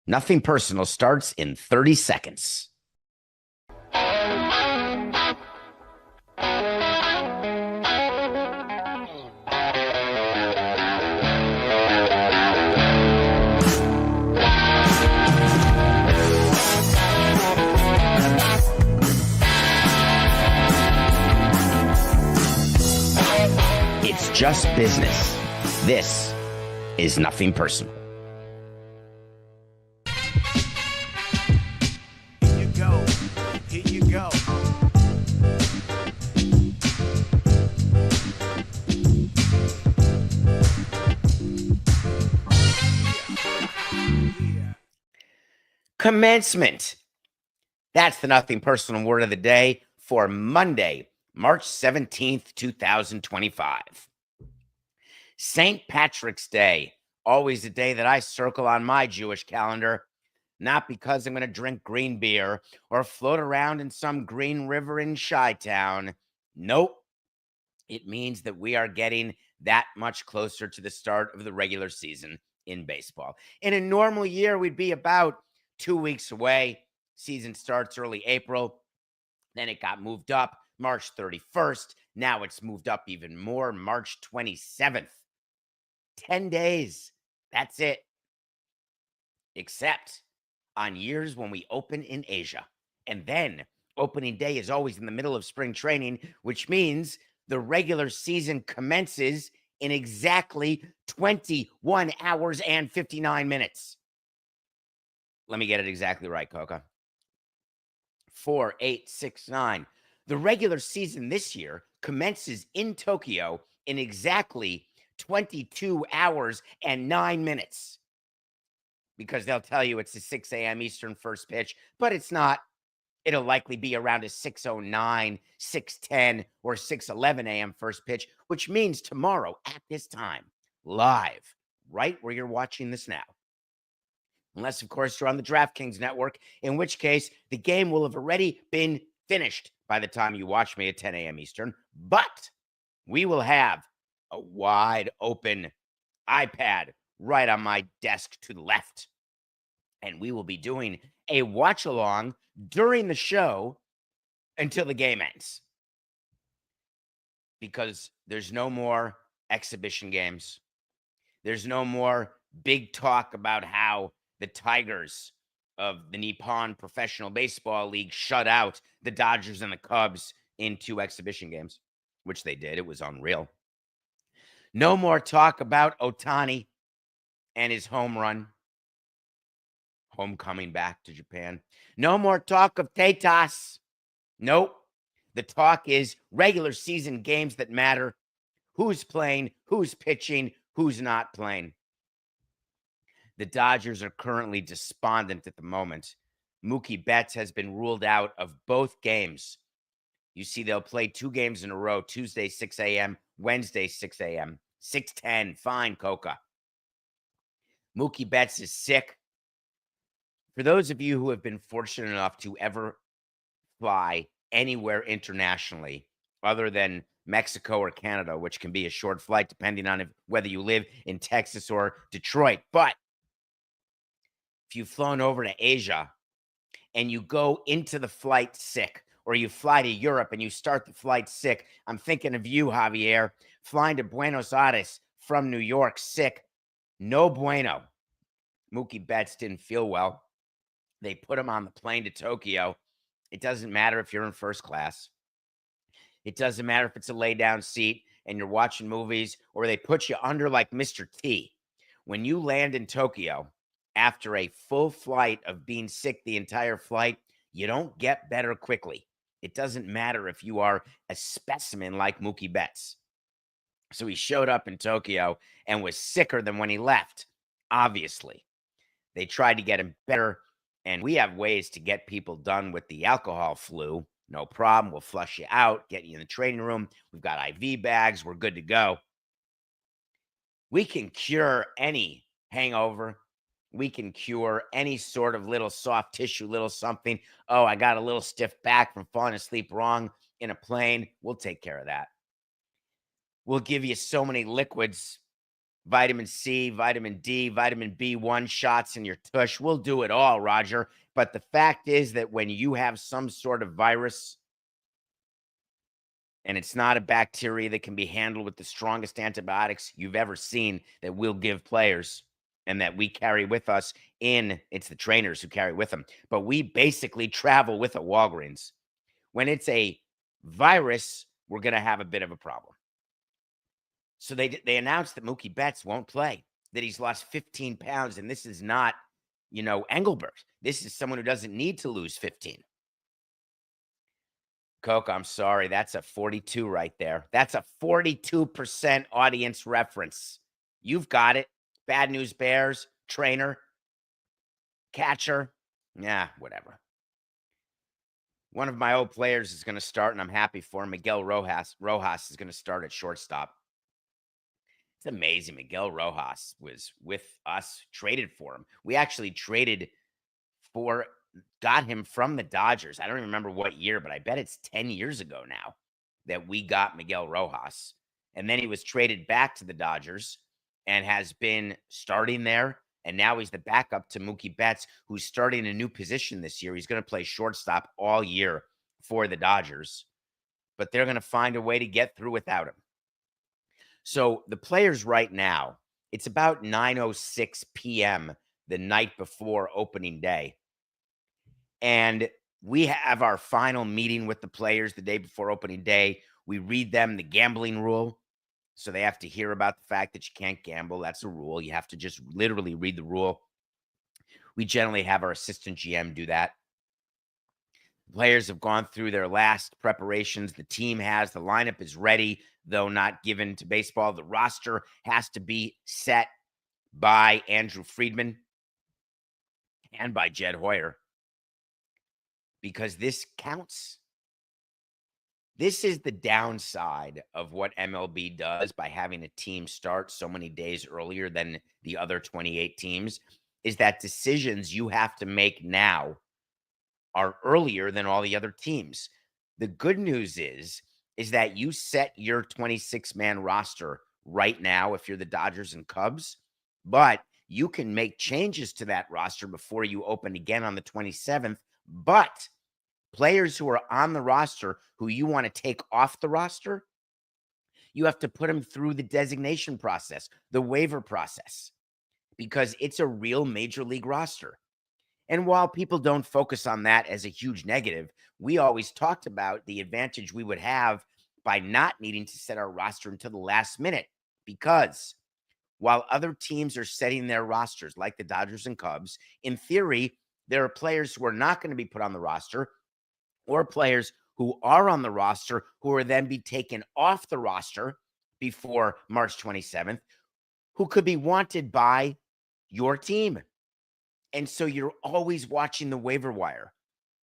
Nothing Personal starts in 30 seconds. It's just business. This is Nothing Personal. Here you go. Here you go. Commencement. That's the Nothing Personal word of the day for Monday, March 17th, 2025. St. Patrick's Day, always a day that I circle on my Jewish calendar, not because I'm going to drink green beer or float around in some green river in Chi-Town. Nope. It means that we are getting that much closer to the start of the regular season in baseball. In a normal year, we'd be about 2 weeks away. Season starts early April. Then it got moved up March 31st. Now it's moved up even more, March 27th. 10 days. That's it. Except on years when we open in Asia. And then opening day is always in the middle of spring training, which means the regular season commences in exactly 21 hours and 59 minutes. Let me get it exactly right, Coca. 4, 8, 6, 9. The regular season this year commences in Tokyo in exactly 22 hours and 9 minutes. Because they'll tell you it's a 6 a.m. Eastern first pitch, but it's not. It'll likely be around a 6:09, 6:10, or 6:11 a.m. first pitch, which means tomorrow at this time, live, right where you're watching this now. Unless, of course, you're on the DraftKings network, in which case the game will have already been finished by the time you watch me at 10 a.m. Eastern. But we will have a wide open iPad right on my desk to the left. And we will be doing a watch along during the show until the game ends. Because there's no more exhibition games. There's no more big talk about how the Tigers of the Nippon Professional Baseball League shut out the Dodgers and the Cubs in 2 exhibition games, which they did. It was unreal. No more talk about Ohtani and his home run. Homecoming back to Japan. No more talk of Tetas. Nope. The talk is regular season games that matter. Who's playing, who's pitching, who's not playing. The Dodgers are currently despondent at the moment. Mookie Betts has been ruled out of both games. You see, they'll play 2 games in a row, Tuesday, 6 a.m., Wednesday, 6 a.m., 6:10. Fine, Coca. Mookie Betts is sick. For those of you who have been fortunate enough to ever fly anywhere internationally other than Mexico or Canada, which can be a short flight depending on whether you live in Texas or Detroit. But if you've flown over to Asia and you go into the flight sick, or you fly to Europe and you start the flight sick, I'm thinking of you, Javier, flying to Buenos Aires from New York sick. No bueno. Mookie Betts didn't feel well. They put him on the plane to Tokyo. It doesn't matter if you're in first class. It doesn't matter if it's a lay down seat and you're watching movies, or they put you under like Mr. T. When you land in Tokyo after a full flight of being sick the entire flight, you don't get better quickly. It doesn't matter if you are a specimen like Mookie Betts. So he showed up in Tokyo and was sicker than when he left, obviously. They tried to get him better, and we have ways to get people done with the alcohol flu. No problem. We'll flush you out, get you in the training room. We've got IV bags. We're good to go. We can cure any hangover. We can cure any sort of little soft tissue, little something. Oh, I got a little stiff back from falling asleep wrong in a plane. We'll take care of that. We'll give you so many liquids vitamin C, vitamin D, vitamin B1 shots in your tush. We'll do it all, Roger. But the fact is that when you have some sort of virus and it's not a bacteria that can be handled with the strongest antibiotics you've ever seen that we'll give players and that we carry with us it's the trainers who carry with them. But we basically travel with a Walgreens. When it's a virus, we're going to have a bit of a problem. So they announced that Mookie Betts won't play, that he's lost 15 pounds. And this is not, Engelbert. This is someone who doesn't need to lose 15. Coke, I'm sorry. That's a 42 right there. That's a 42% audience reference. You've got it. Bad News Bears, trainer, catcher. Yeah, whatever. One of my old players is going to start, and I'm happy for him. Miguel Rojas. Rojas is going to start at shortstop. It's amazing. Miguel Rojas was with us, traded for him. We actually got him from the Dodgers. I don't even remember what year, but I bet it's 10 years ago now that we got Miguel Rojas. And then he was traded back to the Dodgers and has been starting there. And now he's the backup to Mookie Betts, who's starting a new position this year. He's going to play shortstop all year for the Dodgers, but they're going to find a way to get through without him. So the players right now, it's about 9:06 p.m. the night before opening day. And we have our final meeting with the players the day before opening day. We read them the gambling rule. So they have to hear about the fact that you can't gamble. That's a rule. You have to just literally read the rule. We generally have our assistant GM do that. The players have gone through their last preparations. The team has. The lineup is ready, though not given to baseball. The roster has to be set by Andrew Friedman and by Jed Hoyer, because this counts. This is the downside of what MLB does by having a team start so many days earlier than the other 28 teams, is that decisions you have to make now are earlier than all the other teams. The good news is that you set your 26-man roster right now if you're the Dodgers and Cubs, but you can make changes to that roster before you open again on the 27th. But players who are on the roster who you want to take off the roster, you have to put them through the designation process, the waiver process, because it's a real major league roster. And while people don't focus on that as a huge negative, we always talked about the advantage we would have by not needing to set our roster until the last minute, because while other teams are setting their rosters like the Dodgers and Cubs, in theory, there are players who are not going to be put on the roster, or players who are on the roster who are then be taken off the roster before March 27th, who could be wanted by your team. And so you're always watching the waiver wire.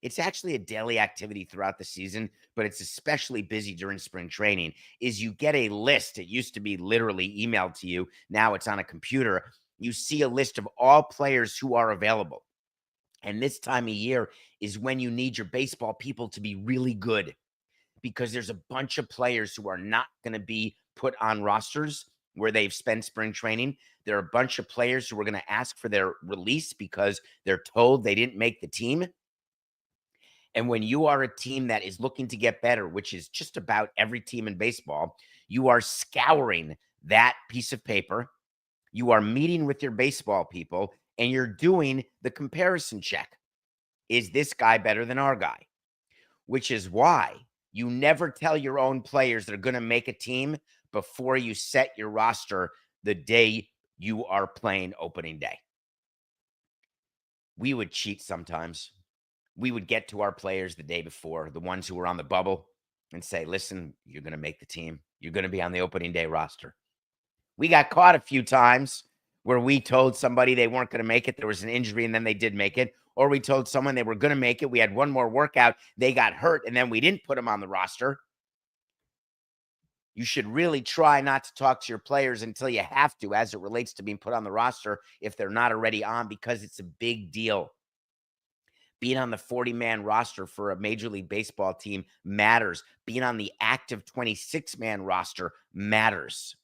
It's actually a daily activity throughout the season, but it's especially busy during spring training. Is you get a list. It used to be literally emailed to you. Now it's on a computer. You see a list of all players who are available. And this time of year is when you need your baseball people to be really good, because there's a bunch of players who are not going to be put on rosters where they've spent spring training. There are a bunch of players who are going to ask for their release because they're told they didn't make the team. And when you are a team that is looking to get better, which is just about every team in baseball, you are scouring that piece of paper. You are meeting with your baseball people and you're doing the comparison check. Is this guy better than our guy? Which is why you never tell your own players they're going to make a team before you set your roster the day you are playing opening day. We would cheat sometimes. We would get to our players the day before, the ones who were on the bubble, and say, listen, you're going to make the team. You're going to be on the opening day roster. We got caught a few times where we told somebody they weren't going to make it. There was an injury and then they did make it. Or we told someone they were going to make it. We had one more workout. They got hurt and then we didn't put them on the roster. You should really try not to talk to your players until you have to, as it relates to being put on the roster if they're not already on, because it's a big deal. Being on the 40-man roster for a Major League Baseball team matters. Being on the active 26-man roster matters.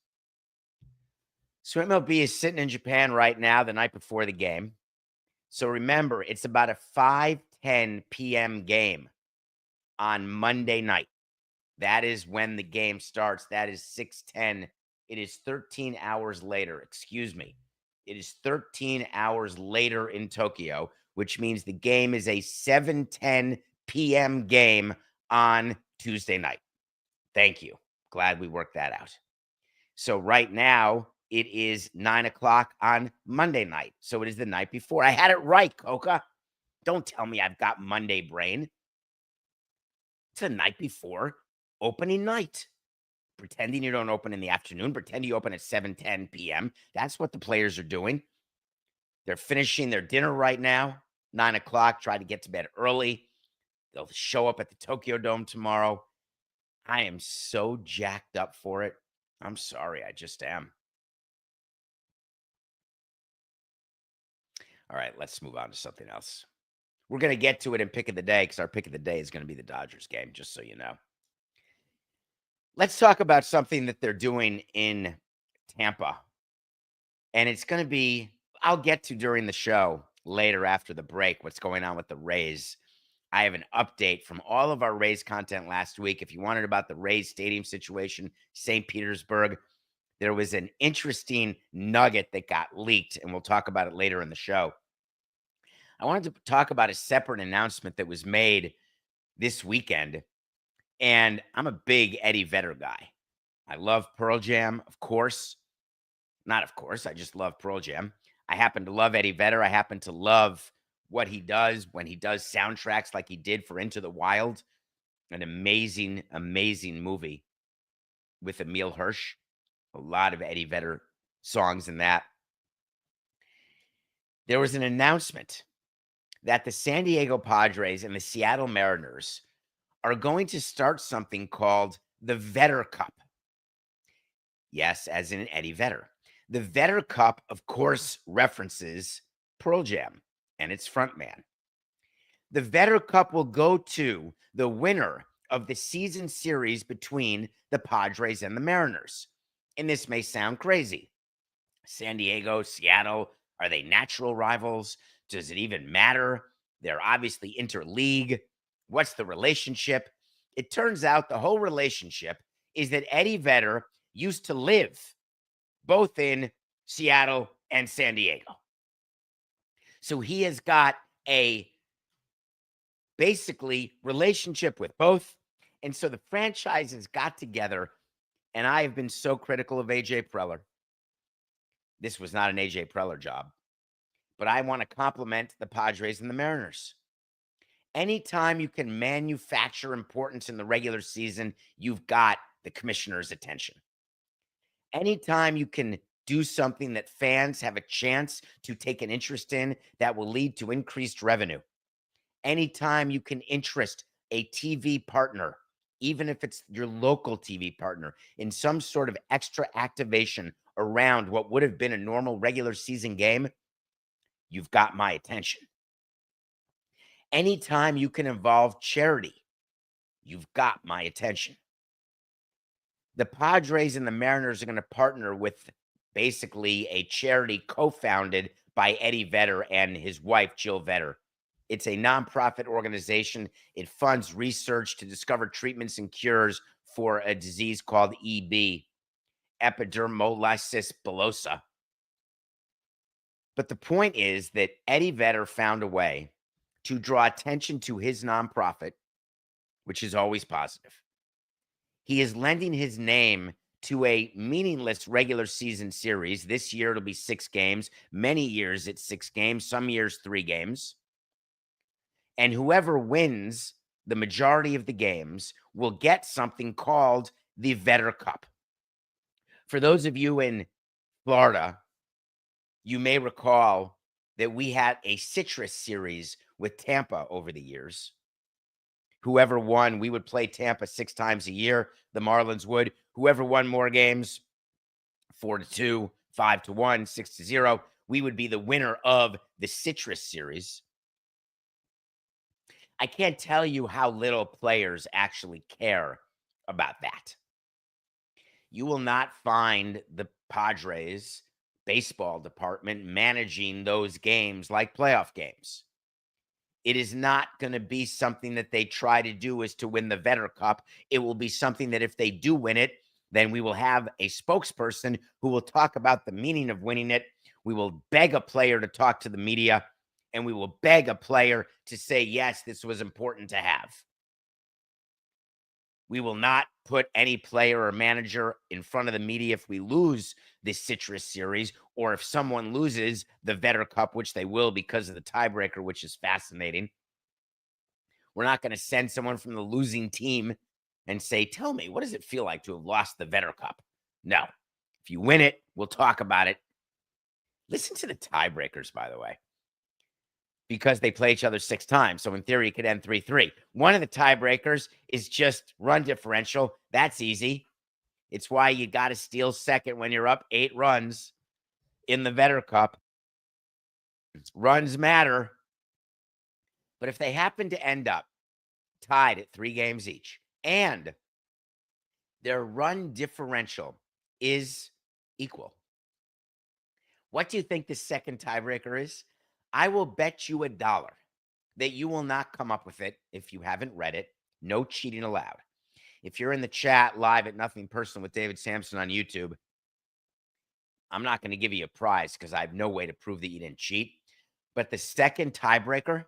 So MLB is sitting in Japan right now, the night before the game. So remember, it's about a 5:10 p.m. game on Monday night. That is when the game starts. That is 6:10. It is 13 hours later. Excuse me. It is 13 hours later in Tokyo, which means the game is a 7:10 p.m. game on Tuesday night. Thank you. Glad we worked that out. So right now it is 9 o'clock on Monday night. So it is the night before. I had it right, Coca. Don't tell me I've got Monday brain. It's the night before opening night. Pretending you don't open in the afternoon, pretend you open at 7:10 p.m. That's what the players are doing. They're finishing their dinner right now, 9 o'clock, try to get to bed early. They'll show up at the Tokyo Dome tomorrow. I am so jacked up for it. I'm sorry, I just am. All right, let's move on to something else. We're going to get to it in pick of the day because our pick of the day is going to be the Dodgers game, just so you know. Let's talk about something that they're doing in Tampa. And it's going to be, I'll get to during the show later after the break, what's going on with the Rays. I have an update from all of our Rays content last week. If you wanted about the Rays stadium situation, St. Petersburg, there was an interesting nugget that got leaked, and we'll talk about it later in the show. I wanted to talk about a separate announcement that was made this weekend, and I'm a big Eddie Vedder guy. I love Pearl Jam, of course. Not of course, I just love Pearl Jam. I happen to love Eddie Vedder. I happen to love what he does when he does soundtracks like he did for Into the Wild, an amazing, amazing movie with Emile Hirsch. A lot of Eddie Vedder songs in that. There was an announcement that the San Diego Padres and the Seattle Mariners are going to start something called the Vedder Cup. Yes, as in Eddie Vedder. The Vedder Cup, of course, references Pearl Jam and its frontman. The Vedder Cup will go to the winner of the season series between the Padres and the Mariners. And this may sound crazy. San Diego, Seattle, are they natural rivals? Does it even matter? They're obviously interleague. What's the relationship? It turns out the whole relationship is that Eddie Vedder used to live both in Seattle and San Diego. So he has got a basically relationship with both. And so the franchises got together, and I have been so critical of AJ Preller. This was not an AJ Preller job, but I want to compliment the Padres and the Mariners. Anytime you can manufacture importance in the regular season, you've got the commissioner's attention. Anytime you can do something that fans have a chance to take an interest in, that will lead to increased revenue. Anytime you can interest a TV partner, even if it's your local TV partner, in some sort of extra activation around what would have been a normal regular season game, you've got my attention. Anytime you can involve charity, you've got my attention. The Padres and the Mariners are going to partner with basically a charity co-founded by Eddie Vedder and his wife, Jill Vedder. It's a nonprofit organization. It funds research to discover treatments and cures for a disease called EB, epidermolysis bullosa. But the point is that Eddie Vedder found a way to draw attention to his nonprofit, which is always positive. He is lending his name to a meaningless regular season series. This year, it'll be 6 games. Many years, it's 6 games. Some years, 3 games. And whoever wins the majority of the games will get something called the Vedder Cup. For those of you in Florida, you may recall that we had a citrus series with Tampa over the years. Whoever won, we would play Tampa 6 times a year. The Marlins would. Whoever won more games, 4-2, 5-1, 6-0, we would be the winner of the citrus series. I can't tell you how little players actually care about that. You will not find the Padres baseball department managing those games like playoff games. It is not going to be something that they try to do is to win the Vedder Cup. It will be something that if they do win it, then we will have a spokesperson who will talk about the meaning of winning it. We will beg a player to talk to the media, and we will beg a player to say, yes, this was important to have. We will not put any player or manager in front of the media if we lose this Citrus Series, or if someone loses the Vedder Cup, which they will because of the tiebreaker, which is fascinating. We're not going to send someone from the losing team and say, tell me, what does it feel like to have lost the Vedder Cup? No. If you win it, we'll talk about it. Listen to the tiebreakers, by the way, because they play each other 6 times. So in theory, it could end 3-3. One of the tiebreakers is just run differential. That's easy. It's why you got to steal second when you're up 8 runs in the Vedder Cup. Runs matter. But if they happen to end up tied at 3 games each, and their run differential is equal, what do you think the second tiebreaker is? I will bet you $1 that you will not come up with it if you haven't read it. No cheating allowed. If you're in the chat live at Nothing Personal with David Samson on YouTube, I'm not going to give you a prize because I have no way to prove that you didn't cheat. But the second tiebreaker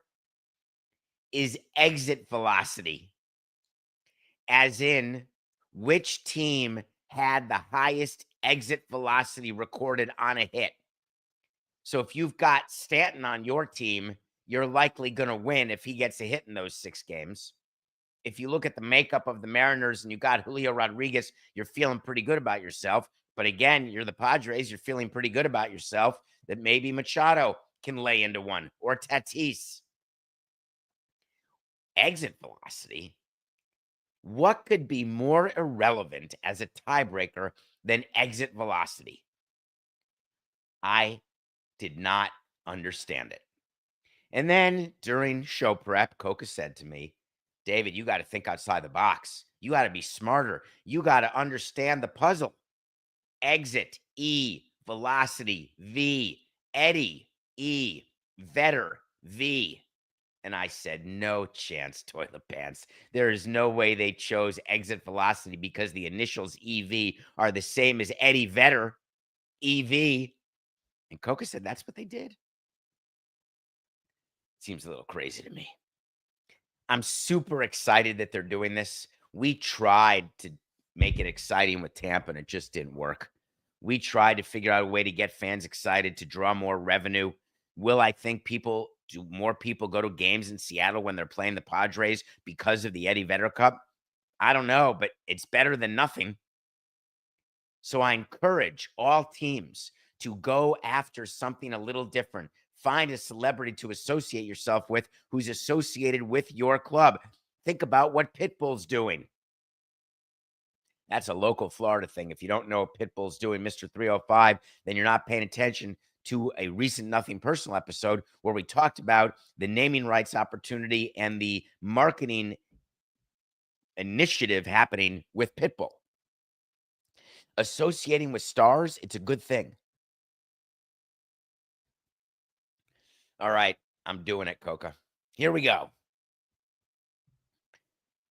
is exit velocity, as in which team had the highest exit velocity recorded on a hit. So if you've got Stanton on your team, you're likely going to win if he gets a hit in those 6 games. If you look at the makeup of the Mariners and you got Julio Rodriguez, you're feeling pretty good about yourself. But again, you're the Padres, you're feeling pretty good about yourself that maybe Machado can lay into one, or Tatis. Exit velocity. What could be more irrelevant as a tiebreaker than exit velocity? I did not understand it. And then during show prep, Coca said to me, David, you got to think outside the box. You got to be smarter. You got to understand the puzzle. Exit, E, velocity, V, Eddie, E, Vedder, V. And I said, no chance, toilet pants. There is no way they chose exit velocity because the initials EV are the same as Eddie Vedder, EV. And Coca said that's what they did. Seems a little crazy to me. I'm super excited that they're doing this. We tried to make it exciting with Tampa, and it just didn't work. We tried to figure out a way to get fans excited, to draw more revenue. Will I think more people go to games in Seattle when they're playing the Padres because of the Eddie Vedder Cup? I don't know, but it's better than nothing. So I encourage all teams to go after something a little different. Find a celebrity to associate yourself with who's associated with your club. Think about what Pitbull's doing. That's a local Florida thing. If you don't know what Pitbull's doing, Mr. 305, then you're not paying attention to a recent Nothing Personal episode where we talked about the naming rights opportunity and the marketing initiative happening with Pitbull. Associating with stars, it's a good thing. All right, I'm doing it, Coca. Here we go.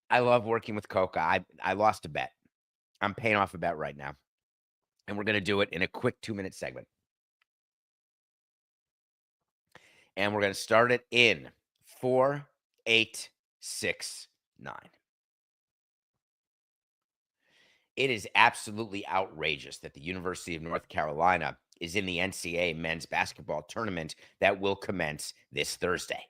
I love working with Coca. I lost a bet. I'm paying off a bet right now. And we're going to do it in a quick 2-minute segment. And we're going to start it in 4, 8, 6, 9. It is absolutely outrageous that the University of North Carolina is in the NCAA men's basketball tournament that will commence this Thursday.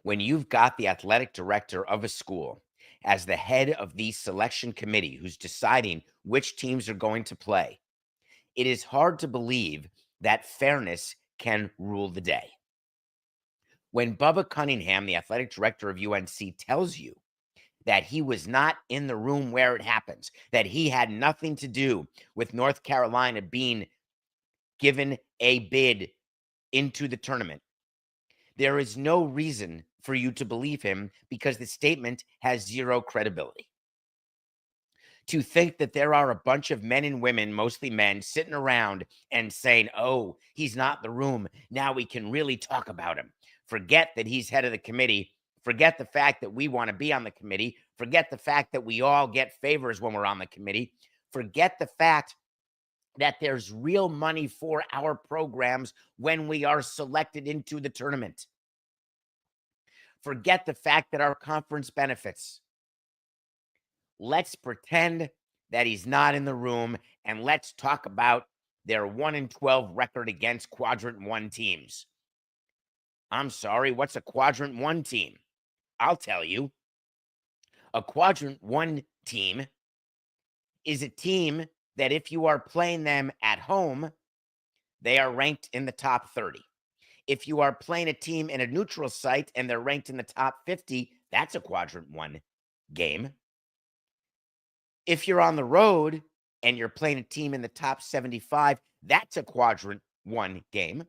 When you've got the athletic director of a school as the head of the selection committee who's deciding which teams are going to play, it is hard to believe that fairness can rule the day. When Bubba Cunningham, the athletic director of UNC, tells you that he was not in the room where it happens, that he had nothing to do with North Carolina being given a bid into the tournament, there is no reason for you to believe him because the statement has zero credibility. to think that there are a bunch of men and women, mostly men, sitting around and saying, oh, he's not in the room. Now we can really talk about him. Forget that he's head of the committee. Forget the fact that we want to be on the committee. Forget the fact that we all get favors when we're on the committee. Forget the fact that there's real money for our programs when we are selected into the tournament. Forget the fact that our conference benefits. Let's pretend that he's not in the room, and let's talk about their 1-12 record against quadrant 1 teams. I'm sorry, what's a quadrant 1 team? I'll tell you. A quadrant 1 team is a team that if you are playing them at home, they are ranked in the top 30. If you are playing a team in a neutral site and they're ranked in the top 50, that's a quadrant 1 game. If you're on the road and you're playing a team in the top 75, that's a quadrant 1 game.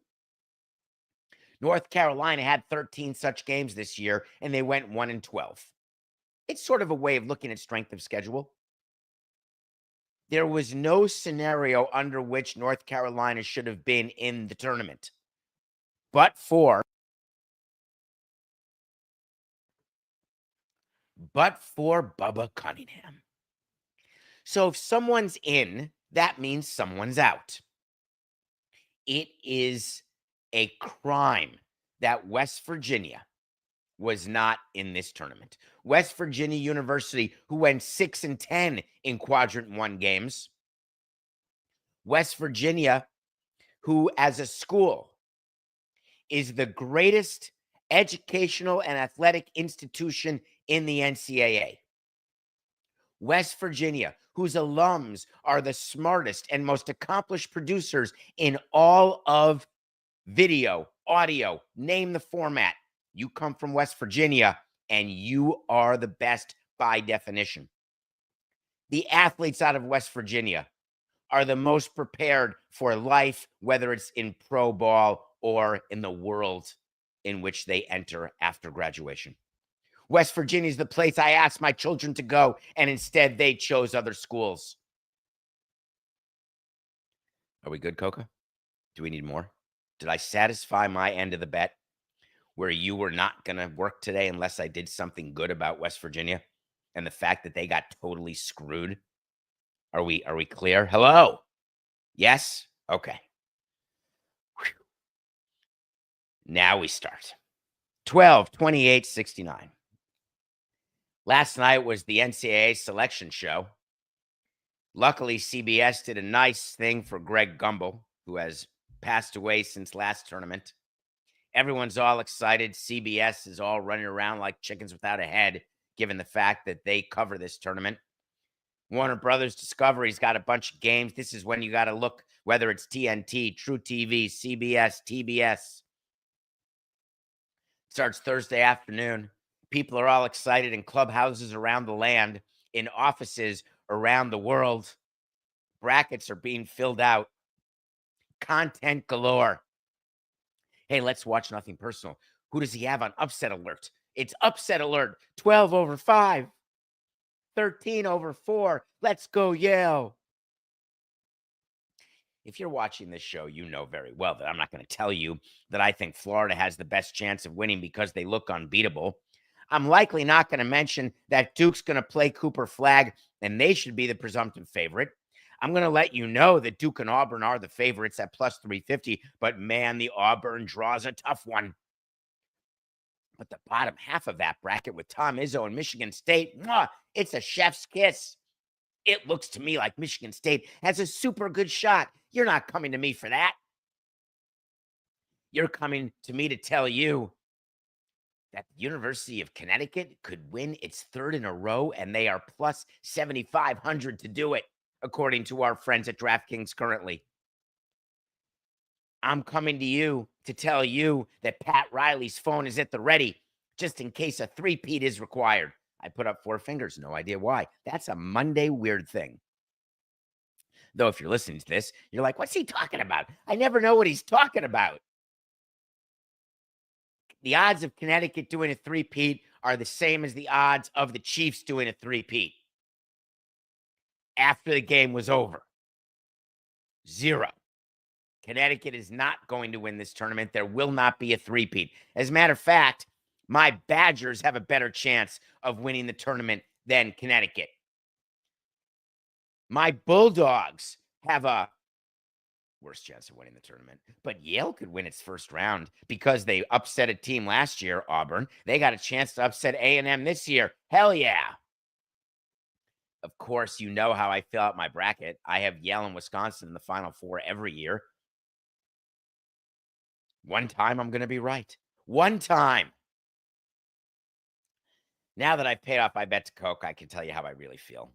North Carolina had 13 such games this year, and they went 1-12. It's sort of a way of looking at strength of schedule. There was no scenario under which North Carolina should have been in the tournament, but for Bubba Cunningham. So if someone's in, that means someone's out. It is a crime that West Virginia was not in this tournament. West Virginia University, who went 6-10 in quadrant 1 games. West Virginia, who as a school is the greatest educational and athletic institution in the NCAA. West Virginia, whose alums are the smartest and most accomplished producers in all of video, audio, name the format. You come from West Virginia and you are the best by definition. The athletes out of West Virginia are the most prepared for life, whether it's in pro ball or in the world in which they enter after graduation. West Virginia is the place I asked my children to go, and instead they chose other schools. Are we good, Coca? Do we need more? Did I satisfy my end of the bet where you were not going to work today unless I did something good about West Virginia and the fact that they got totally screwed? Are we clear? Hello? Yes? Okay. Whew. Now we start. 12/28/69. Last night was the NCAA selection show. Luckily, CBS did a nice thing for Greg Gumbel, who has passed away since last tournament. Everyone's all excited. CBS is all running around like chickens without a head, given the fact that they cover this tournament. Warner Brothers Discovery's got a bunch of games. This is when you got to look, whether it's TNT, True TV, CBS, TBS. Starts Thursday afternoon. People are all excited in clubhouses around the land, in offices around the world. Brackets are being filled out. Content galore. Hey, let's watch Nothing Personal. Who does he have on upset alert? It's upset alert. 12/5. 13/4. Let's go, Yale. If you're watching this show, you know very well that I'm not going to tell you that I think Florida has the best chance of winning because they look unbeatable. I'm likely not going to mention that Duke's going to play Cooper Flag, and they should be the presumptive favorite. I'm going to let you know that Duke and Auburn are the favorites at plus 350, but man, the Auburn draw's a tough one. But the bottom half of that bracket with Tom Izzo and Michigan State, it's a chef's kiss. It looks to me like Michigan State has a super good shot. You're not coming to me for that. You're coming to me to tell you that the University of Connecticut could win its 3rd in a row, and they are plus 7,500 to do it, according to our friends at DraftKings currently. I'm coming to you to tell you that Pat Riley's phone is at the ready, just in case a three-peat is required. I put up 4 fingers, no idea why. That's a Monday weird thing. Though if you're listening to this, you're like, what's he talking about? I never know what he's talking about. The odds of Connecticut doing a three-peat are the same as the odds of the Chiefs doing a three-peat. after the game was over. 0. Connecticut is not going to win this tournament. There will not be a three-peat. As a matter of fact, my Badgers have a better chance of winning the tournament than Connecticut. My Bulldogs have a worse chance of winning the tournament. But Yale could win its first round because they upset a team last year, Auburn. They got a chance to upset A&M this year. Hell yeah. Of course, you know how I fill out my bracket. I have Yale and Wisconsin in the Final Four every year. One time I'm going to be right. One time. Now that I've paid off my bet to Coke, I can tell you how I really feel.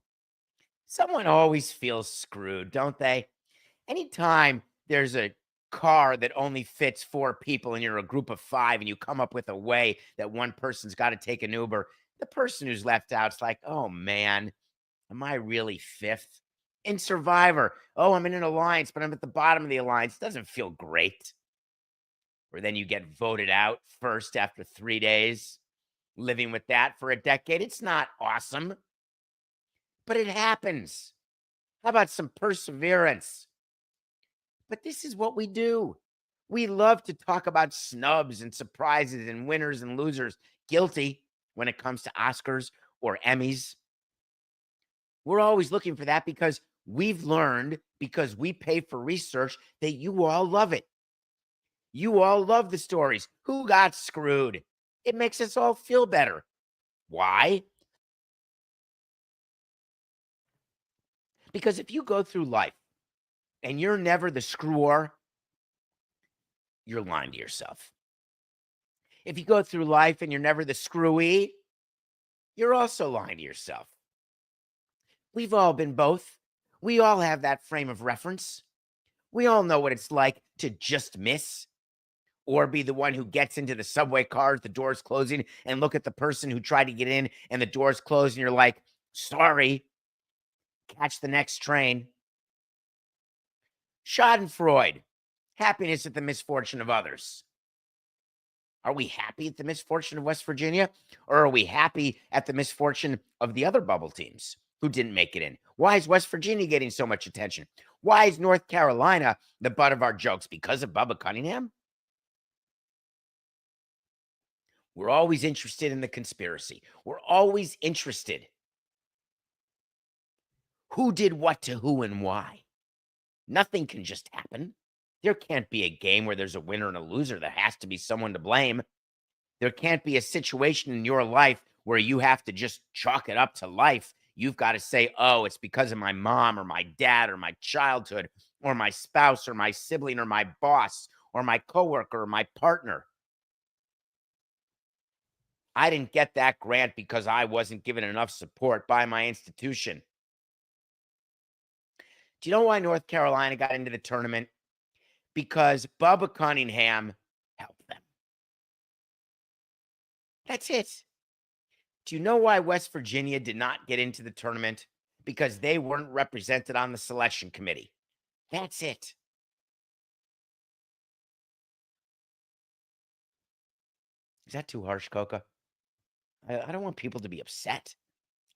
Someone always feels screwed, don't they? Anytime there's a car that only fits 4 people and you're a group of 5 and you come up with a way that one person's got to take an Uber, the person who's left out's like, oh man, am I really 5th? In Survivor, oh, I'm in an alliance, but I'm at the bottom of the alliance. It doesn't feel great. Or then you get voted out first after 3 days, living with that for a decade. It's not awesome, but it happens. How about some perseverance? But this is what we do. We love to talk about snubs and surprises and winners and losers. Guilty when it comes to Oscars or Emmys. We're always looking for that because we've learned, because we pay for research, that you all love it. You all love the stories. Who got screwed? It makes us all feel better. Why? Because if you go through life and you're never the screwer, you're lying to yourself. If you go through life and you're never the screwy, you're also lying to yourself. We've all been both. We all have that frame of reference. We all know what it's like to just miss or be the one who gets into the subway car, the doors closing, and look at the person who tried to get in and the doors closed and you're like, sorry, catch the next train. Schadenfreude, happiness at the misfortune of others. Are we happy at the misfortune of West Virginia, or are we happy at the misfortune of the other bubble teams who didn't make it in? Why is West Virginia getting so much attention? Why is North Carolina the butt of our jokes? Because of Bubba Cunningham? We're always interested in the conspiracy. We're always interested. Who did what to who and why? Nothing can just happen. There can't be a game where there's a winner and a loser. There has to be someone to blame. There can't be a situation in your life where you have to just chalk it up to life. You've got to say, oh, it's because of my mom or my dad or my childhood or my spouse or my sibling or my boss or my coworker or my partner. I didn't get that grant because I wasn't given enough support by my institution. Do you know why North Carolina got into the tournament? Because Bubba Cunningham helped them. That's it. Do you know why West Virginia did not get into the tournament? Because they weren't represented on the selection committee. That's it. Is that too harsh, Coca? I don't want people to be upset.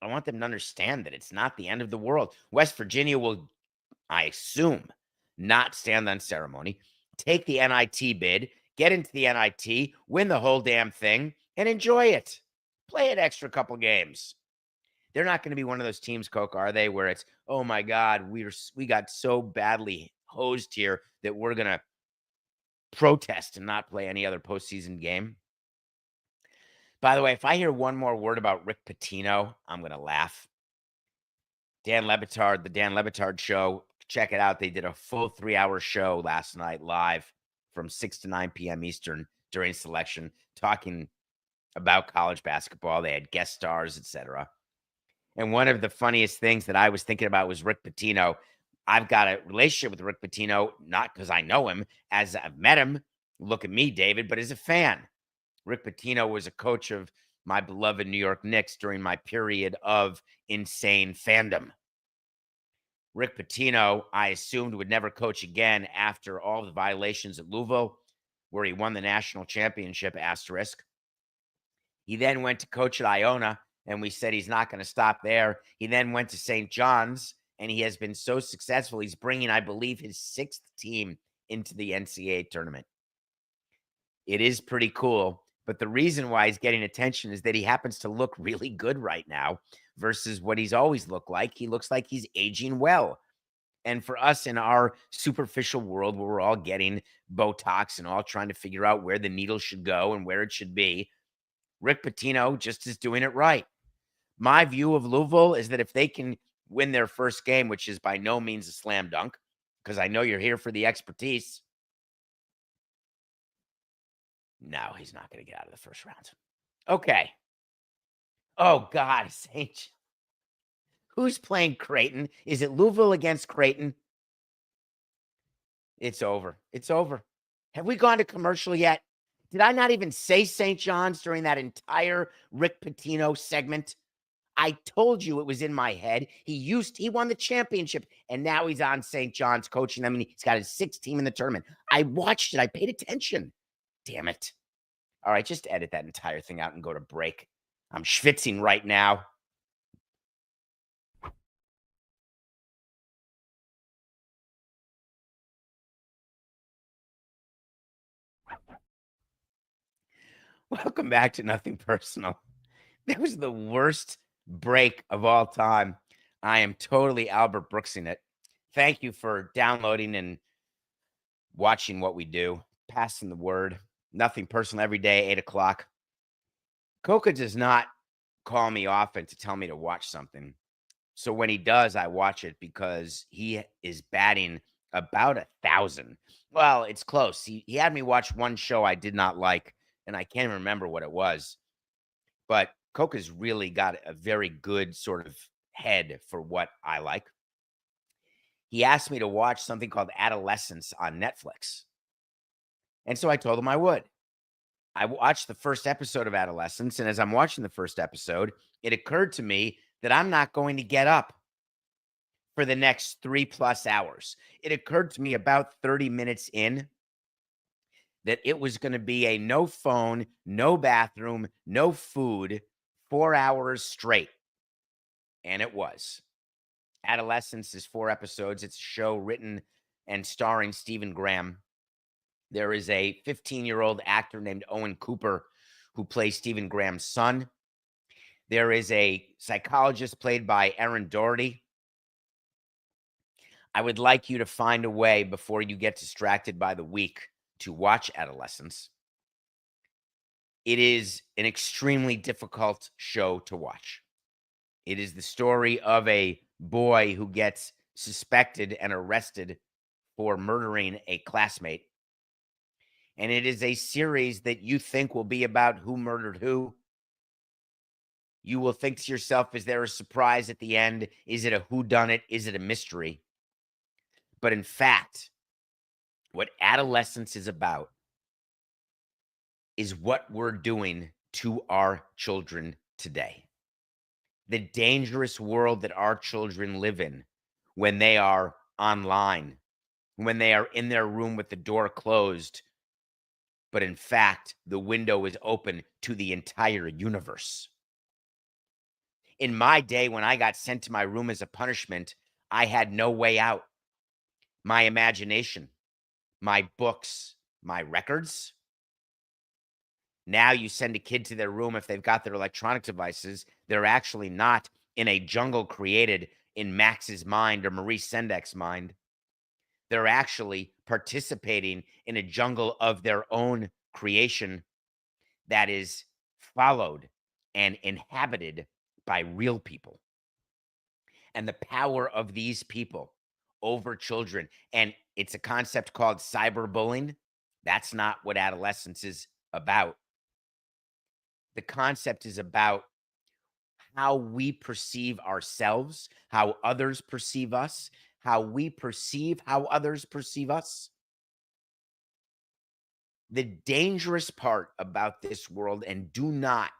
I want them to understand that it's not the end of the world. West Virginia will, I assume, not stand on ceremony, take the NIT bid, get into the NIT, win the whole damn thing, and enjoy it. Play an extra couple games. They're not going to be one of those teams, Coke, are they, where it's, oh my God, we got so badly hosed here that we're going to protest and not play any other postseason game. By the way, if I hear one more word about Rick Pitino, I'm going to laugh. Dan Le Batard, the Dan Le Batard Show. Check it out. They did a full 3-hour show last night live from 6 to 9 p.m. Eastern during selection, talking about college basketball. They had guest stars, etc. And one of the funniest things that I was thinking about was Rick Pitino. I've got a relationship with Rick Pitino, not because I know him, as I've met him. Look at me, David, but as a fan. Rick Pitino was a coach of my beloved New York Knicks during my period of insane fandom. Rick Pitino, I assumed, would never coach again after all the violations at Louisville, where he won the national championship, asterisk. He then went to coach at Iona, and we said he's not going to stop there. He then went to St. John's, and he has been so successful. He's bringing, I believe, his 6th team into the NCAA tournament. It is pretty cool, but the reason why he's getting attention is that he happens to look really good right now versus what he's always looked like. He looks like he's aging well. And for us in our superficial world where we're all getting Botox and all trying to figure out where the needle should go and where it should be, Rick Pitino just is doing it right. My view of Louisville is that if they can win their first game, which is by no means a slam dunk, because I know you're here for the expertise. No, he's not going to get out of the first round. Okay. Oh, God. St. Who's playing Creighton? Is it Louisville against Creighton? It's over. It's over. Have we gone to commercial yet? Did I not even say St. John's during that entire Rick Pitino segment? I told you it was in my head. He won the championship, and now he's on St. John's coaching them, and he's got his 6th team in the tournament. I watched it. I paid attention. Damn it. All right, just edit that entire thing out and go to break. I'm schwitzing right now. Welcome back to Nothing Personal. That was the worst break of all time. I am totally Albert Brooksing it. Thank you for downloading and watching what we do. Passing the word. Nothing Personal every day, 8 o'clock. Coca does not call me often to tell me to watch something. So when he does, I watch it because he is batting about 1,000. Well, it's close. He had me watch one show I did not like, and I can't remember what it was. But Coca's really got a very good sort of head for what I like. He asked me to watch something called Adolescence on Netflix. And so I told him I would. I watched the first episode of Adolescence, and as I'm watching the first episode, it occurred to me that I'm not going to get up for the next 3+ hours. It occurred to me about 30 minutes in that it was going to be a no phone, no bathroom, no food, 4 hours straight. And it was. Adolescence is 4 episodes. It's a show written and starring Stephen Graham. There is a 15-year-old actor named Owen Cooper who plays Stephen Graham's son. There is a psychologist played by Aaron Doherty. I would like you to find a way before you get distracted by the week to watch Adolescence. It is an extremely difficult show to watch. It is the story of a boy who gets suspected and arrested for murdering a classmate. And it is a series that you think will be about who murdered who. You will think to yourself, is there a surprise at the end? Is it a whodunit? Is it a mystery? But in fact, what Adolescence is about is what we're doing to our children today. The dangerous world that our children live in when they are online, when they are in their room with the door closed, but in fact, the window is open to the entire universe. In my day, when I got sent to my room as a punishment, I had no way out. My imagination, my books, my records. Now you send a kid to their room if they've got their electronic devices. They're actually not in a jungle created in Max's mind or Maurice Sendek's mind. They're actually participating in a jungle of their own creation that is followed and inhabited by real people. And the power of these people over children. And it's a concept called cyberbullying. That's not what Adolescence is about. The concept is about how we perceive ourselves, how others perceive us, how we perceive how others perceive us. The dangerous part about this world, and do not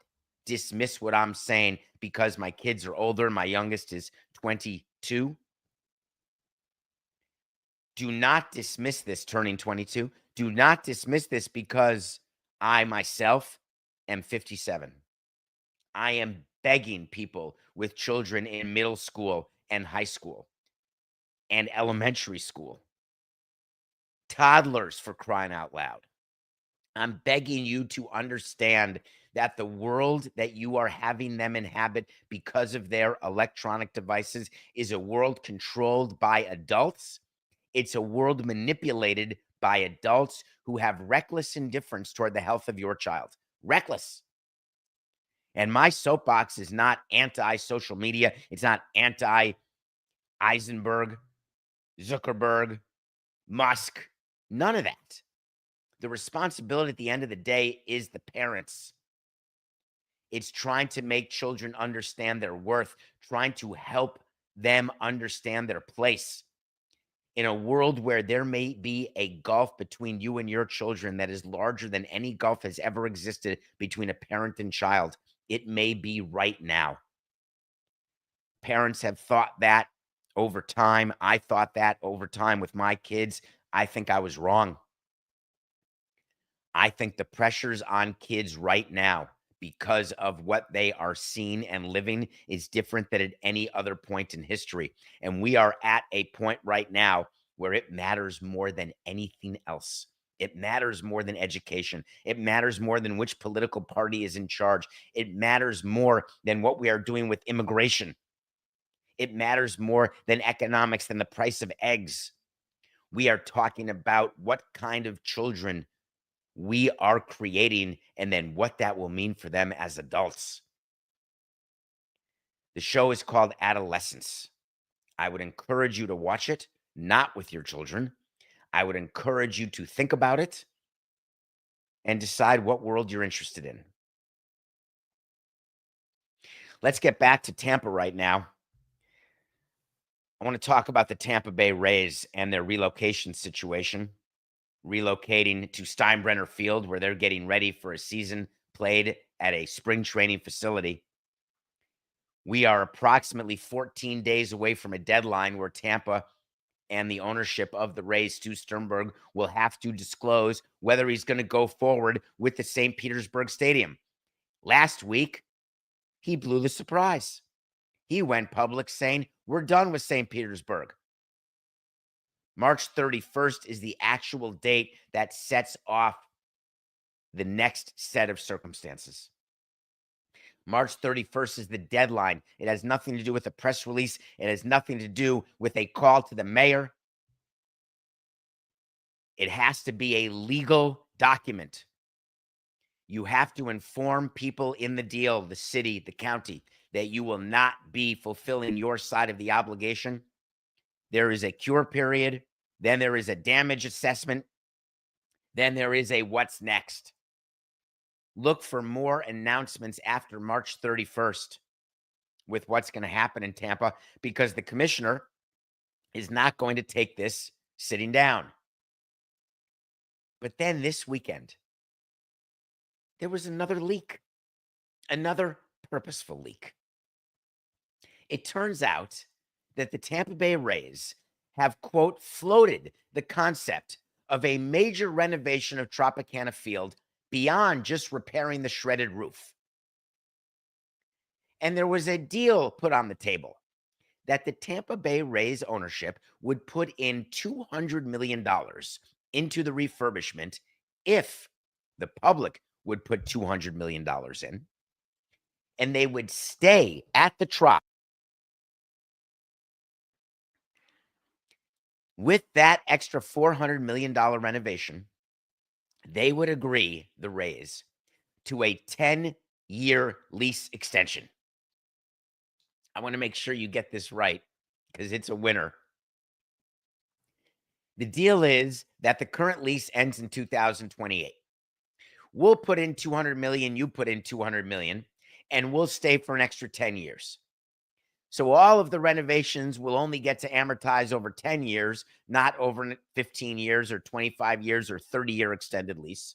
dismiss what I'm saying because my kids are older. My youngest is 22. Do not dismiss this, turning 22. Do not dismiss this because I myself am 57. I am begging people with children in middle school and high school and elementary school. Toddlers, for crying out loud. I'm begging you to understand that the world that you are having them inhabit because of their electronic devices is a world controlled by adults. It's a world manipulated by adults who have reckless indifference toward the health of your child. Reckless. And my soapbox is not anti-social media. It's not anti-Eisenberg, Zuckerberg, Musk. None of that. The responsibility at the end of the day is the parents. It's trying to make children understand their worth, trying to help them understand their place in a world where there may be a gulf between you and your children that is larger than any gulf has ever existed between a parent and child. It may be right now. Parents have thought that over time. I thought that over time with my kids. I think I was wrong. I think the pressures on kids right now because of what they are seeing and living is different than at any other point in history. And we are at a point right now where it matters more than anything else. It matters more than education. It matters more than which political party is in charge. It matters more than what we are doing with immigration. It matters more than economics, than the price of eggs. We are talking about what kind of children we are creating and then what that will mean for them as adults. The show is called Adolescence. I would encourage you to watch it, not with your children. I would encourage you to think about it and decide what world you're interested in. Let's get back to Tampa right now. I want to talk about the Tampa Bay Rays and their relocation situation. Relocating to Steinbrenner Field, where they're getting ready for a season played at a spring training facility. We are approximately 14 days away from a deadline where Tampa and the ownership of the Rays, Stu Sternberg, will have to disclose whether he's going to go forward with the St. Petersburg Stadium. Last week, he blew the surprise. He went public saying, we're done with St. Petersburg. March 31st is the actual date that sets off the next set of circumstances. March 31st is the deadline. It has nothing to do with a press release. It has nothing to do with a call to the mayor. It has to be a legal document. You have to inform people in the deal, the city, the county, that you will not be fulfilling your side of the obligation. There is a cure period. Then there is a damage assessment. Then there is a what's next. Look for more announcements after March 31st with what's going to happen in Tampa, because the commissioner is not going to take this sitting down. But then this weekend, there was another leak, another purposeful leak. It turns out that the Tampa Bay Rays have, quote, floated the concept of a major renovation of Tropicana Field beyond just repairing the shredded roof. And there was a deal put on the table that the Tampa Bay Rays ownership would put in $200 million into the refurbishment if the public would put $200 million in, and they would stay at the Trop. With that extra $400 million renovation, they would agree, the Rays, to a 10-year lease extension. I want to make sure you get this right because it's a winner. The deal is that the current lease ends in 2028. We'll put in $200 million, you put in $200 million, and we'll stay for an extra 10 years. So all of the renovations will only get to amortize over 10 years, not over 15 years or 25 years or 30-year extended lease.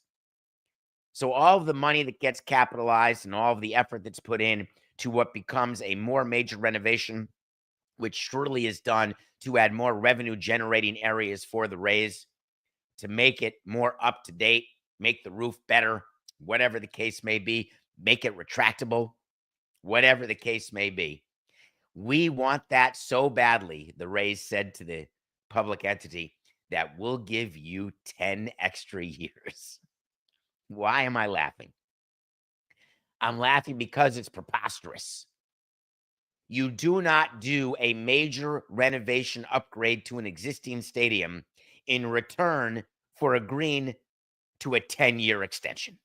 So all of the money that gets capitalized and all of the effort that's put in to what becomes a more major renovation, which surely is done to add more revenue-generating areas for the Rays, to make it more up-to-date, make the roof better, whatever the case may be, make it retractable, whatever the case may be. We want that so badly, the Rays said to the public entity, that we'll give you 10 extra years. Why am I laughing? I'm laughing because it's preposterous. You do not do a major renovation upgrade to an existing stadium in return for agreeing to a 10-year extension.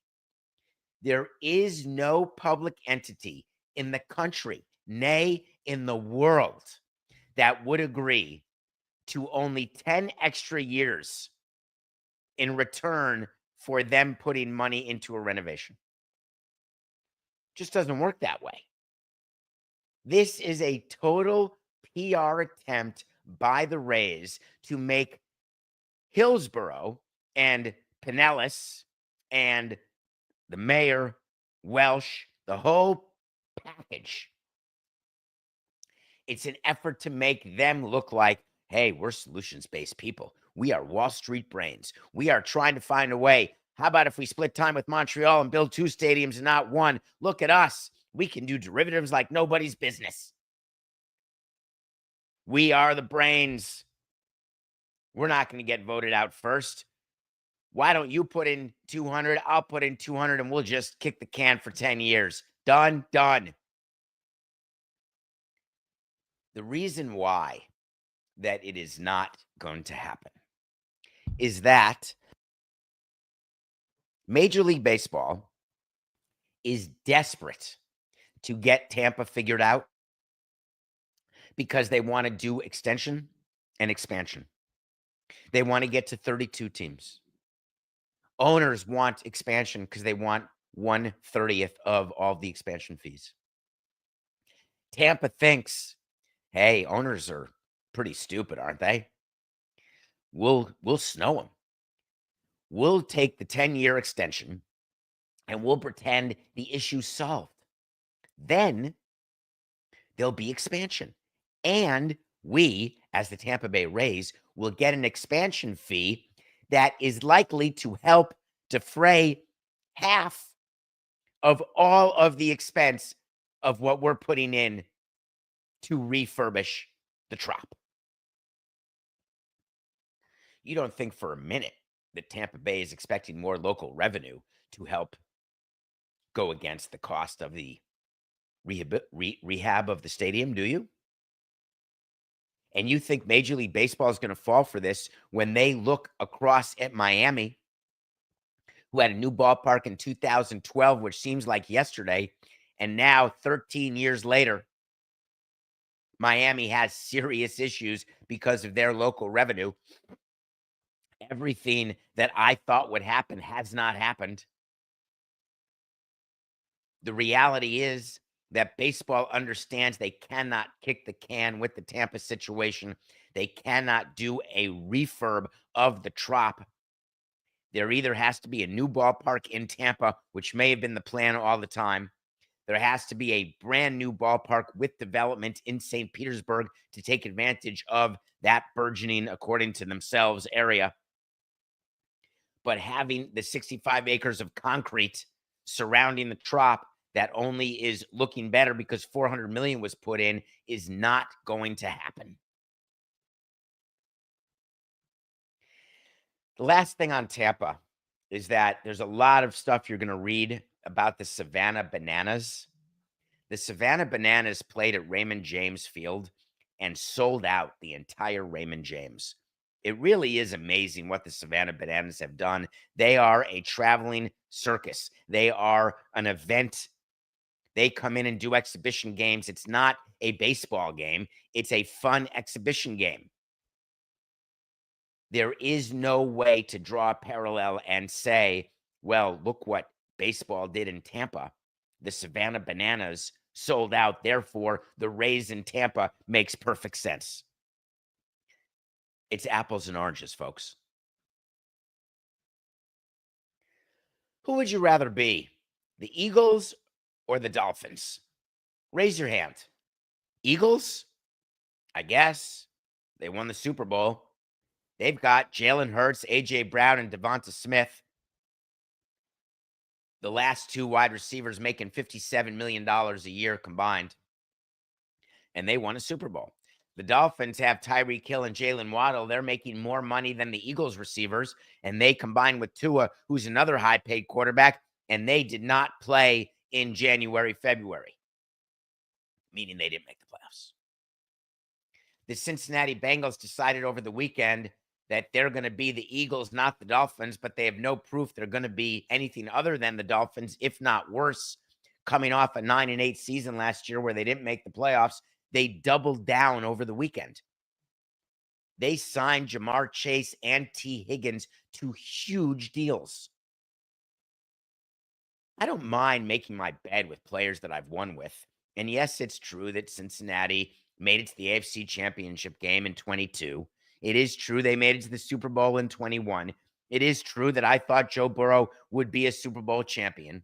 There is no public entity in the country, nay, in the world, that would agree to only 10 extra years in return for them putting money into a renovation. Just doesn't work that way. This is a total PR attempt by the Rays to make Hillsborough and Pinellas and the mayor, Welsh, the whole package. It's an effort to make them look like, hey, we're solutions-based people. We are Wall Street brains. We are trying to find a way. How about if we split time with Montreal and build 2 stadiums and not 1? Look at us. We can do derivatives like nobody's business. We are the brains. We're not going to get voted out first. Why don't you put in 200? I'll put in 200 and we'll just kick the can for 10 years. Done, done. The reason why that it is not going to happen is that Major League Baseball is desperate to get Tampa figured out because they want to do extension and expansion. They want to get to 32 teams. Owners want expansion because they want 1/30 of all the expansion fees. Tampa thinks, hey, owners are pretty stupid, aren't they? We'll snow them. We'll take the 10-year extension and we'll pretend the issue's solved. Then there'll be expansion. And we, as the Tampa Bay Rays, will get an expansion fee that is likely to help defray half of all of the expense of what we're putting in to refurbish the Trop. You don't think for a minute that Tampa Bay is expecting more local revenue to help go against the cost of the rehab of the stadium, do you? And you think Major League Baseball is going to fall for this when they look across at Miami, who had a new ballpark in 2012, which seems like yesterday, and now 13 years later, Miami has serious issues because of their local revenue. Everything that I thought would happen has not happened. The reality is that baseball understands they cannot kick the can with the Tampa situation. They cannot do a refurb of the Trop. There either has to be a new ballpark in Tampa, which may have been the plan all the time. There has to be a brand new ballpark with development in St. Petersburg to take advantage of that burgeoning, according to themselves, area. But having the 65 acres of concrete surrounding the Trop that only is looking better because $400 million was put in is not going to happen. The last thing on Tampa is that there's a lot of stuff you're going to read about the Savannah Bananas. The Savannah Bananas played at Raymond James Field and sold out the entire Raymond James. It really is amazing what the Savannah Bananas have done. They are a traveling circus. They are an event. They come in and do exhibition games. It's not a baseball game. It's a fun exhibition game. There is no way to draw a parallel and say, well, look what baseball did in Tampa. The Savannah Bananas sold out. Therefore, the Rays in Tampa makes perfect sense. It's apples and oranges, folks. Who would you rather be, the Eagles or the Dolphins? Raise your hand. Eagles? I guess. They won the Super Bowl. They've got Jalen Hurts, A.J. Brown, and Devonta Smith. The last 2 wide receivers making $57 million a year combined. and they won a Super Bowl. The Dolphins have Tyreek Hill and Jalen Waddle. They're making more money than the Eagles receivers, and they combine with Tua, who's another high-paid quarterback, and they did not play in January, February, meaning they didn't make the playoffs. The Cincinnati Bengals decided over the weekend that they're going to be the Eagles, not the Dolphins, but they have no proof they're going to be anything other than the Dolphins, if not worse. Coming off a 9-8 season last year where they didn't make the playoffs, they doubled down over the weekend. They signed Jamar Chase and T. Higgins to huge deals. I don't mind making my bed with players that I've won with. And yes, it's true that Cincinnati made it to the AFC Championship game in 22. It is true they made it to the Super Bowl in 21. It is true that I thought Joe Burrow would be a Super Bowl champion.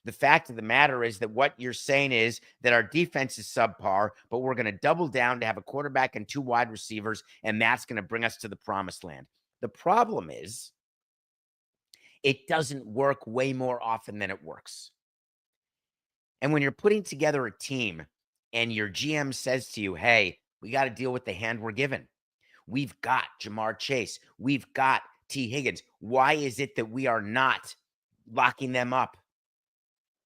The fact of the matter is that what you're saying is that our defense is subpar, but we're going to double down to have a quarterback and 2 wide receivers, and that's going to bring us to the promised land. The problem is it doesn't work way more often than it works. And when you're putting together a team and your GM says to you, hey, we got to deal with the hand we're given. We've got Jamar Chase. We've got T. Higgins. Why is it that we are not locking them up?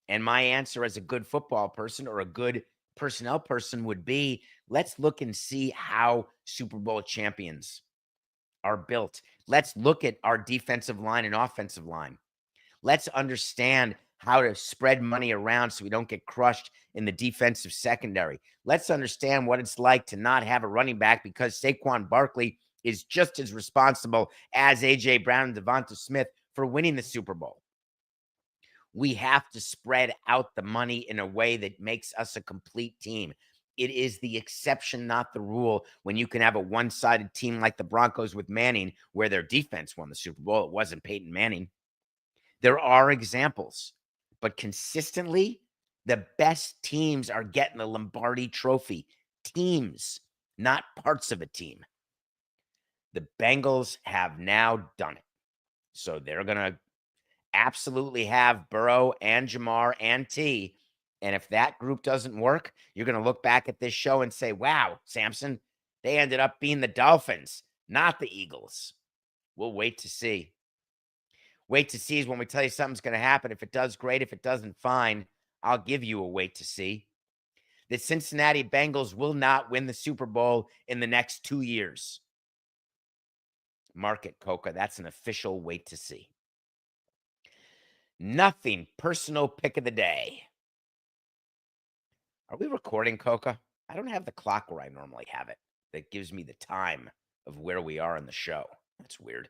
And my answer as a good football person or a good personnel person would be, let's look and see how Super Bowl champions are built. Let's look at our defensive line and offensive line. Let's understand how to spread money around so we don't get crushed in the defensive secondary. Let's understand what it's like to not have a running back because Saquon Barkley is just as responsible as A.J. Brown and Devonta Smith for winning the Super Bowl. We have to spread out the money in a way that makes us a complete team. It is the exception, not the rule, when you can have a one-sided team like the Broncos with Manning, where their defense won the Super Bowl. It wasn't Peyton Manning. There are examples, but consistently, the best teams are getting the Lombardi Trophy. Teams, not parts of a team. The Bengals have now done it. So they're going to absolutely have Burrow and Jamar and T. And if that group doesn't work, you're going to look back at this show and say, wow, Samson, they ended up being the Dolphins, not the Eagles. We'll wait to see. Wait to see is when we tell you something's going to happen. If it does, great. If it doesn't, fine. I'll give you a wait to see. The Cincinnati Bengals will not win the Super Bowl in the next 2 years. Mark it, Coca. That's an official wait to see. Nothing personal pick of the day. Are we recording, Coca? I don't have the clock where I normally have it. That gives me the time of where we are in the show. That's weird.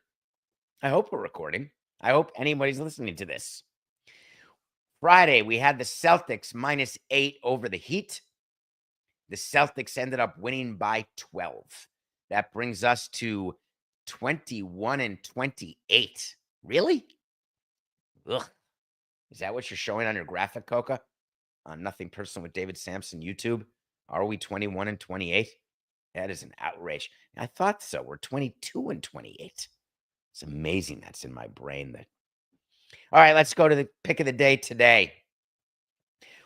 I hope we're recording. I hope anybody's listening to this. Friday, we had the Celtics -8 over the Heat. The Celtics ended up winning by 12. That brings us to 21-28. Really? Ugh. Is that what you're showing on your graphic, Coca? On Nothing Personal with David Samson YouTube? Are we 21-28? That is an outrage. I thought so. We're 22-28. It's amazing that's in my brain. All right, let's go to the pick of the day today.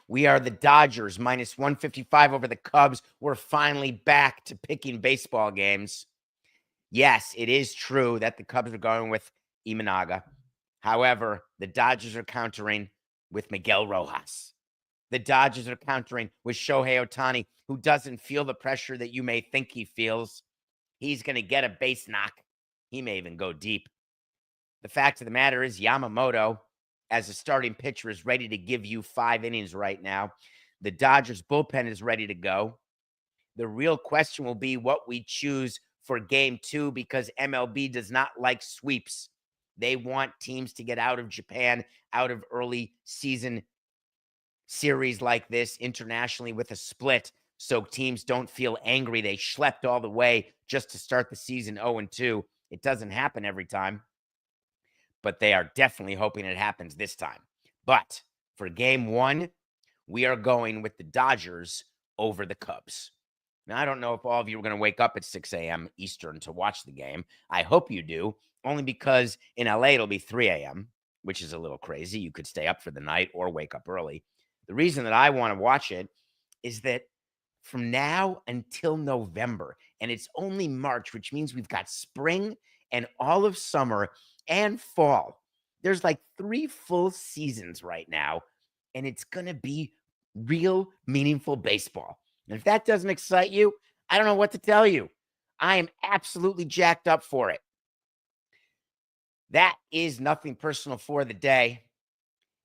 We are the Dodgers -155 over the Cubs. We're finally back to picking baseball games. Yes, it is true that the Cubs are going with Imanaga. However, the Dodgers are countering with Miguel Rojas. The Dodgers are countering with Shohei Ohtani, who doesn't feel the pressure that you may think he feels. He's going to get a base knock. He may even go deep. The fact of the matter is Yamamoto, as a starting pitcher, is ready to give you 5 innings right now. The Dodgers bullpen is ready to go. The real question will be what we choose for game 2, because MLB does not like sweeps. They want teams to get out of Japan, out of early season series like this internationally with a split, so teams don't feel angry. They schlepped all the way just to start the season 0-2. It doesn't happen every time, but they are definitely hoping it happens this time. But for game 1, we are going with the Dodgers over the Cubs. Now, I don't know if all of you are going to wake up at 6 a.m. Eastern to watch the game. I hope you do, only because in LA it'll be 3 a.m., which is a little crazy. You could stay up for the night or wake up early. The reason that I want to watch it is that from now until November. And it's only March, which means we've got spring and all of summer and fall. There's like 3 full seasons right now, and it's going to be real meaningful baseball. And if that doesn't excite you, I don't know what to tell you. I am absolutely jacked up for it. That is nothing personal for the day.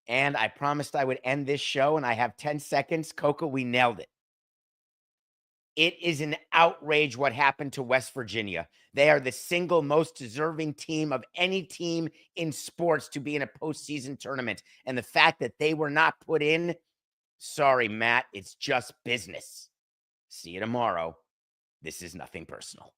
And I promised I would end this show, and I have 10 seconds. Coco, we nailed it. It is an outrage what happened to West Virginia. They are the single most deserving team of any team in sports to be in a postseason tournament. And the fact that they were not put in, sorry, Matt, it's just business. See you tomorrow. This is nothing personal.